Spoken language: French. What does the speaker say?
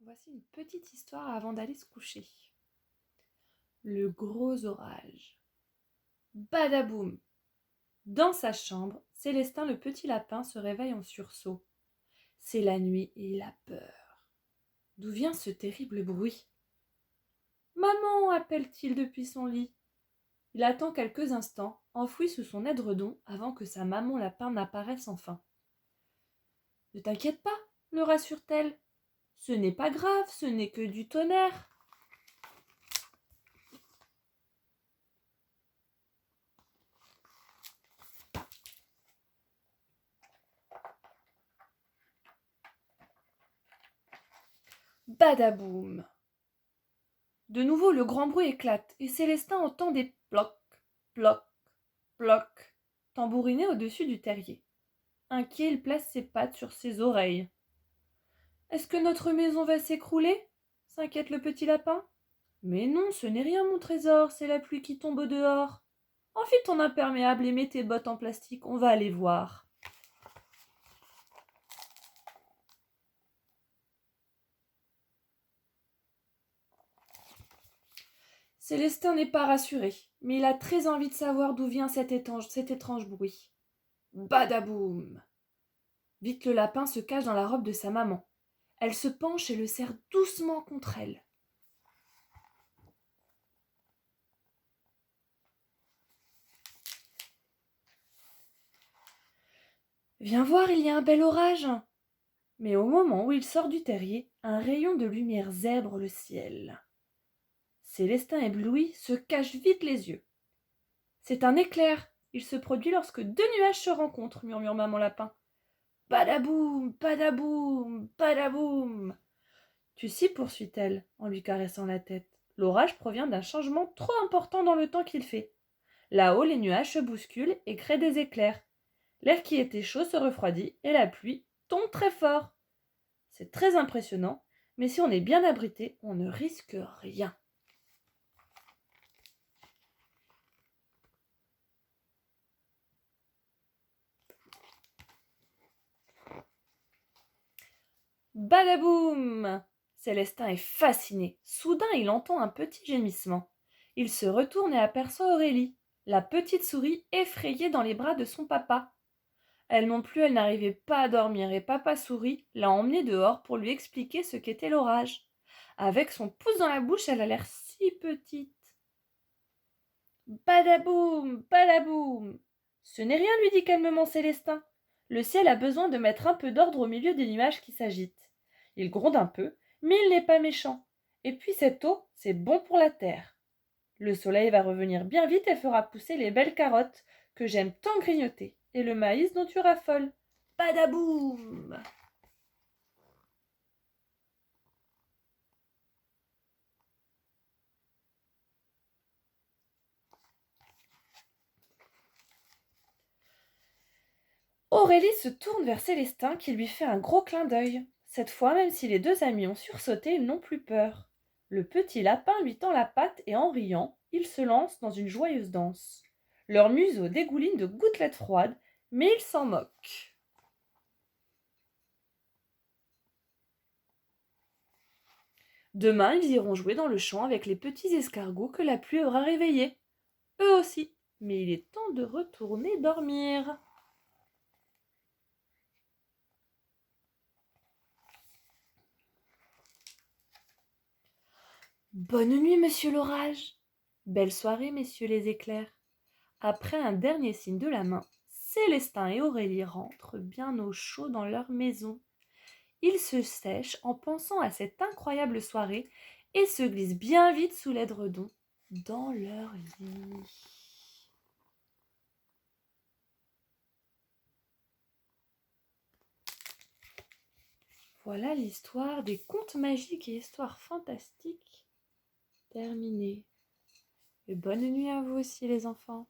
Voici une petite histoire avant d'aller se coucher. Le gros orage. Badaboum! Dans sa chambre, Célestin le petit lapin se réveille en sursaut. C'est la nuit et il a peur. D'où vient ce terrible bruit? Maman, appelle-t-il depuis son lit. Il attend quelques instants, enfoui sous son édredon, avant que sa maman lapin n'apparaisse enfin. Ne t'inquiète pas, le rassure-t-elle. Ce n'est pas grave, ce n'est que du tonnerre. Badaboum! De nouveau le grand bruit éclate, et Célestin entend des plocs, plocs, plocs, tambourinés au-dessus du terrier. Inquiet, il place ses pattes sur ses oreilles. Est-ce que notre maison va s'écrouler? S'inquiète le petit lapin. Mais non, ce n'est rien, mon trésor, c'est la pluie qui tombe au dehors. Enfile ton imperméable et mets tes bottes en plastique, on va aller voir. Célestin n'est pas rassuré, mais il a très envie de savoir d'où vient cet étrange bruit. Badaboum! Vite le lapin se cache dans la robe de sa maman. Elle se penche et le serre doucement contre elle. Viens voir, il y a un bel orage. Mais au moment où il sort du terrier, un rayon de lumière zèbre le ciel. Célestin ébloui se cache vite les yeux. C'est un éclair. Il se produit lorsque deux nuages se rencontrent, murmure maman lapin. Badaboum, badaboum, badaboum. Tu sais, poursuit-elle, en lui caressant la tête, l'orage provient d'un changement trop important dans le temps qu'il fait. Là-haut, les nuages se bousculent et créent des éclairs. L'air qui était chaud se refroidit et la pluie tombe très fort. C'est très impressionnant, mais si on est bien abrité, on ne risque rien. Badaboum! Célestin est fasciné. Soudain, il entend un petit gémissement. Il se retourne et aperçoit Aurélie, la petite souris effrayée dans les bras de son papa. Elle non plus, elle n'arrivait pas à dormir et papa souris l'a emmenée dehors pour lui expliquer ce qu'était l'orage. Avec son pouce dans la bouche, elle a l'air si petite. Badaboum, badaboum. Ce n'est rien, lui dit calmement Célestin. Le ciel a besoin de mettre un peu d'ordre au milieu des nuages qui s'agitent. Il gronde un peu, mais il n'est pas méchant. Et puis cette eau, c'est bon pour la terre. Le soleil va revenir bien vite et fera pousser les belles carottes que j'aime tant grignoter, et le maïs dont tu raffoles. Badaboum! Aurélie se tourne vers Célestin qui lui fait un gros clin d'œil. Cette fois, même si les deux amis ont sursauté, ils n'ont plus peur. Le petit lapin lui tend la patte et en riant, ils se lancent dans une joyeuse danse. Leur museau dégouline de gouttelettes froides, mais ils s'en moquent. Demain, ils iront jouer dans le champ avec les petits escargots que la pluie aura réveillés. Eux aussi. Mais il est temps de retourner dormir. Bonne nuit, monsieur l'orage. Belle soirée, messieurs les éclairs. Après un dernier signe de la main, Célestin et Aurélie rentrent bien au chaud dans leur maison. Ils se sèchent en pensant à cette incroyable soirée et se glissent bien vite sous l'édredon dans leur lit. Voilà l'histoire des contes magiques et histoires fantastiques terminée. Et bonne nuit à vous aussi les enfants.